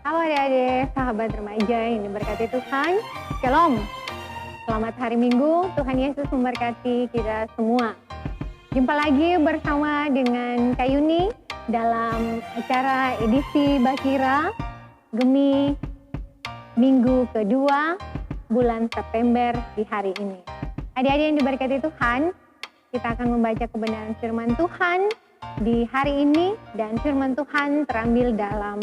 Halo adik-adik, sahabat remaja yang diberkati Tuhan. Shalom. Selamat hari Minggu, Tuhan Yesus memberkati kita semua. Jumpa lagi bersama dengan Kak Yuni dalam acara edisi Bakira Gemi Minggu kedua bulan September di hari ini. Adik-adik yang diberkati Tuhan, kita akan membaca kebenaran firman Tuhan di hari ini, dan firman Tuhan terambil dalam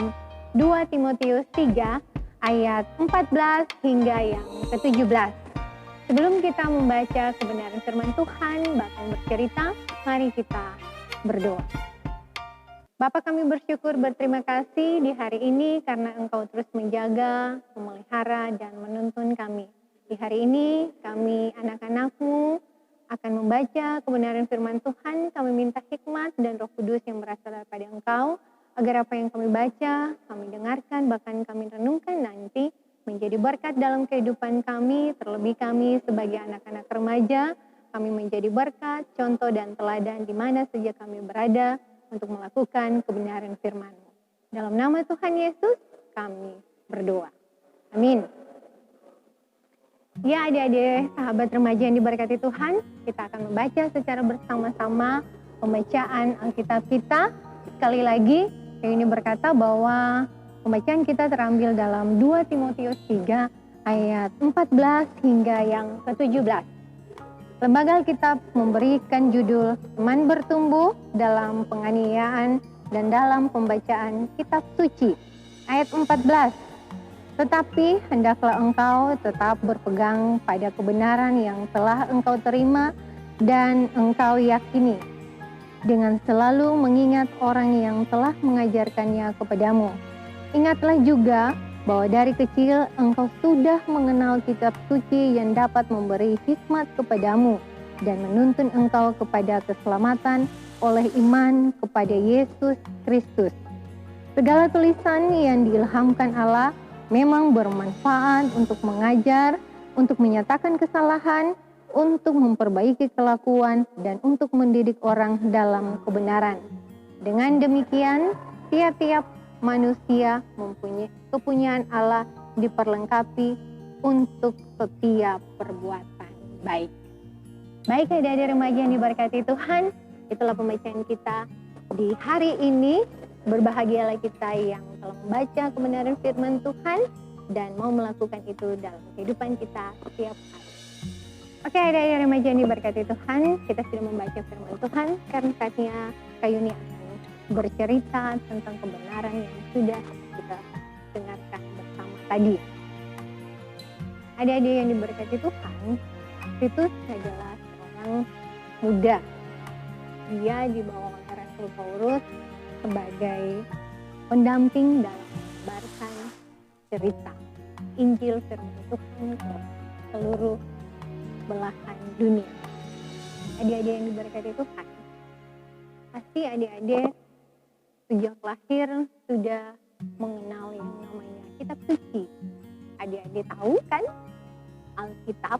2 Timotius 3 ayat 14 hingga yang ke-17. Sebelum kita membaca kebenaran firman Tuhan, bahkan bercerita, mari kita berdoa. Bapa, kami bersyukur, berterima kasih di hari ini karena Engkau terus menjaga, memelihara, dan menuntun kami. Di hari ini kami anak-anak-Mu akan membaca kebenaran firman Tuhan. Kami minta hikmat dan Roh Kudus yang berasal daripada Engkau, agar apa yang kami baca, kami dengarkan, bahkan kami renungkan nanti menjadi berkat dalam kehidupan kami, terlebih kami sebagai anak-anak remaja, kami menjadi berkat, contoh dan teladan di mana saja kami berada untuk melakukan kebenaran firman-Mu. Dalam nama Tuhan Yesus kami berdoa. Amin. Ya adik-adik, sahabat remaja yang diberkati Tuhan, kita akan membaca secara bersama-sama pembacaan Alkitab kita. Sekali lagi, ini berkata bahwa pembacaan kita terambil dalam 2 Timotius 3 ayat 14 hingga yang ke-17. Lembaga Alkitab memberikan judul Teman Bertumbuh dalam Penganiayaan dan dalam Pembacaan Kitab Suci. Ayat 14. Tetapi hendaklah engkau tetap berpegang pada kebenaran yang telah engkau terima dan engkau yakini, dengan selalu mengingat orang yang telah mengajarkannya kepadamu. Ingatlah juga bahwa dari kecil engkau sudah mengenal kitab suci yang dapat memberi hikmat kepadamu dan menuntun engkau kepada keselamatan oleh iman kepada Yesus Kristus. Segala tulisan yang diilhamkan Allah memang bermanfaat untuk mengajar, untuk menyatakan kesalahan, untuk memperbaiki kelakuan, dan untuk mendidik orang dalam kebenaran. Dengan demikian, tiap-tiap manusia mempunyai kepunyaan Allah diperlengkapi untuk setiap perbuatan baik. Baik adik-adik remaja yang diberkati Tuhan, itulah pembacaan kita di hari ini. Berbahagialah kita yang telah membaca kebenaran firman Tuhan dan mau melakukan itu dalam kehidupan kita setiap hari. Oke, adik-adik remaja yang diberkati Tuhan, kita sudah membaca firman Tuhan. Sekarang saatnya Kak Yuni akan bercerita tentang kebenaran yang sudah kita dengarkan bersama tadi. Adik-adik yang diberkati Tuhan, Titus adalah seorang muda. Dia dibawa oleh Rasul Paulus sebagai pendamping dalam menyebarkan cerita Injil firman Tuhan ke seluruh belahan dunia. Adik-adik yang diberkati Tuhan, pasti adik-adik sejak lahir sudah mengenal yang namanya kitab suci. Adik-adik tahu kan, Alkitab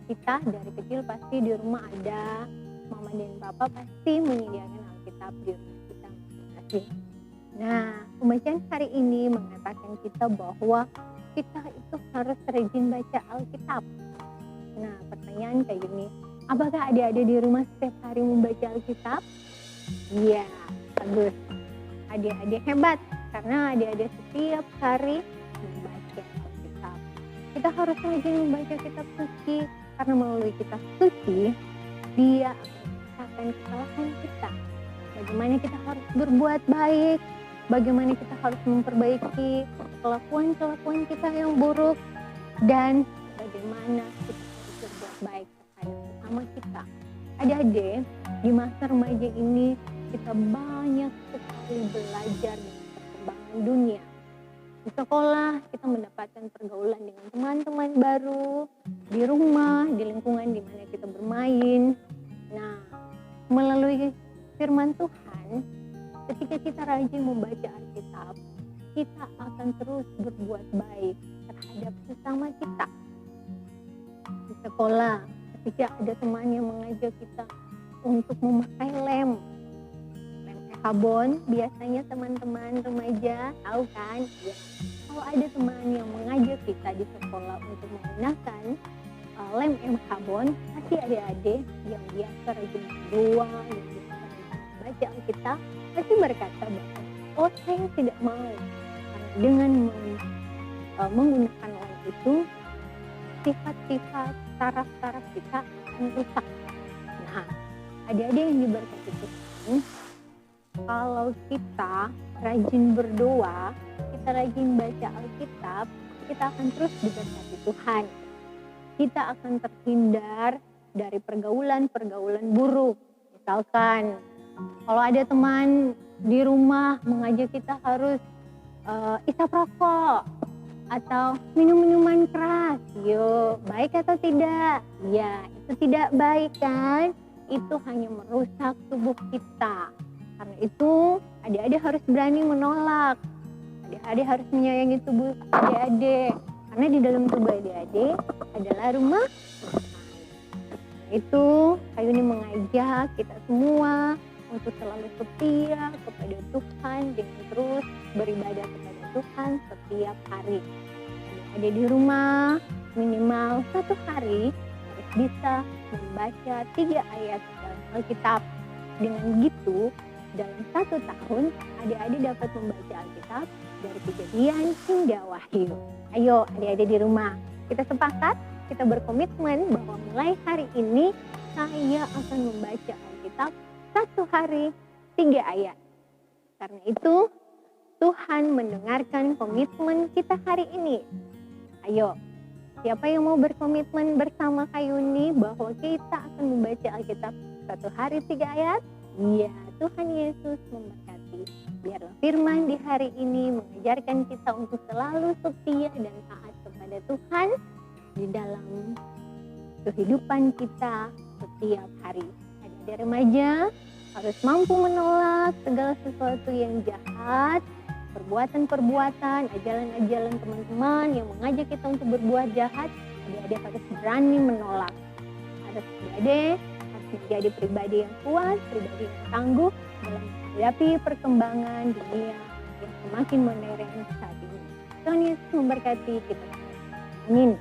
kita dari kecil pasti di rumah ada, mama dan papa pasti menyediakan Alkitab di rumah kita masing-masing. Nah, pembacaan hari ini mengatakan kita bahwa kita itu harus rajin baca Alkitab. Nah, pertanyaan kayak gini, apakah adik-adik di rumah setiap hari membaca Alkitab? Iya, bagus. Adik-adik hebat, karena adik-adik setiap hari membaca Alkitab. Kita harus rajin membaca kitab suci, karena melalui kitab suci, dia akan menceritakan kesalahan kita. Bagaimana kita harus berbuat baik, bagaimana kita harus memperbaiki kelakuan-kelakuan kita yang buruk, dan bagaimana kita berbuat baik terhadap sesama kita. Adik-adik, di masa remaja ini kita banyak sekali belajar dengan perkembangan dunia. Di sekolah kita mendapatkan pergaulan dengan teman-teman baru, di rumah, di lingkungan di mana kita bermain. Nah, melalui firman Tuhan, ketika kita rajin membaca Alkitab, kita akan terus berbuat baik terhadap sesama kita. Di sekolah, ketika ada teman yang mengajak kita untuk memakai lem habon, biasanya teman-teman remaja tahu kan, ya kalau ada teman yang mengajak kita di sekolah untuk menggunakan lem MH-Bond, pasti adik-adik yang biasa rajin berdoa, yang biasa rajin baca Alkitab, pasti berkata bahwa, oh saya tidak mau, karena dengan menggunakan lem itu, sifat-sifat saraf-saraf kita akan rusak. Nah, adik-adik yang diberkati Tuhan, kalau kita rajin berdoa, kita rajin baca Alkitab, kita akan terus diberkati Tuhan. Kita akan terhindar dari pergaulan-pergaulan buruk. Misalkan, kalau ada teman di rumah mengajak kita harus isap rokok atau minum minuman keras, yuk, baik atau tidak? Ya, itu tidak baik kan? Itu hanya merusak tubuh kita. Karena itu, adik-adik harus berani menolak. Adik-adik harus menyayangi tubuh adik-adik. Karena di dalam tubuh adik-adik adalah rumah Tuhan. Itu, Kayuni mengajak kita semua untuk selalu setia kepada Tuhan dengan terus beribadah kepada Tuhan setiap hari. Adik-adik di rumah minimal 1 hari harus bisa membaca 3 ayat dalam Alkitab. Dengan begitu, dalam 1 tahun, adik-adik dapat membaca Alkitab dari Kejadian hingga Wahyu. Ayo adik-adik di rumah, kita sepakat, kita berkomitmen bahwa mulai hari ini saya akan membaca Alkitab 1 hari 3 ayat. Karena itu, Tuhan mendengarkan komitmen kita hari ini. Ayo, siapa yang mau berkomitmen bersama Kayuni bahwa kita akan membaca Alkitab 1 hari 3 ayat? Ya, Tuhan Yesus memberkati. Biarlah firman di hari ini mengajarkan kita untuk selalu setia dan taat kepada Tuhan di dalam kehidupan kita setiap hari. Adik-adik remaja harus mampu menolak segala sesuatu yang jahat, perbuatan-perbuatan, ajaran-ajaran teman-teman yang mengajak kita untuk berbuat jahat. Adik-adik harus berani menolak. Adik-adik harus menjadi pribadi yang kuat, pribadi yang tangguh dalam menghadapi perkembangan dunia yang semakin modern saat ini. Tuhan Yesus memberkati kita. Amin.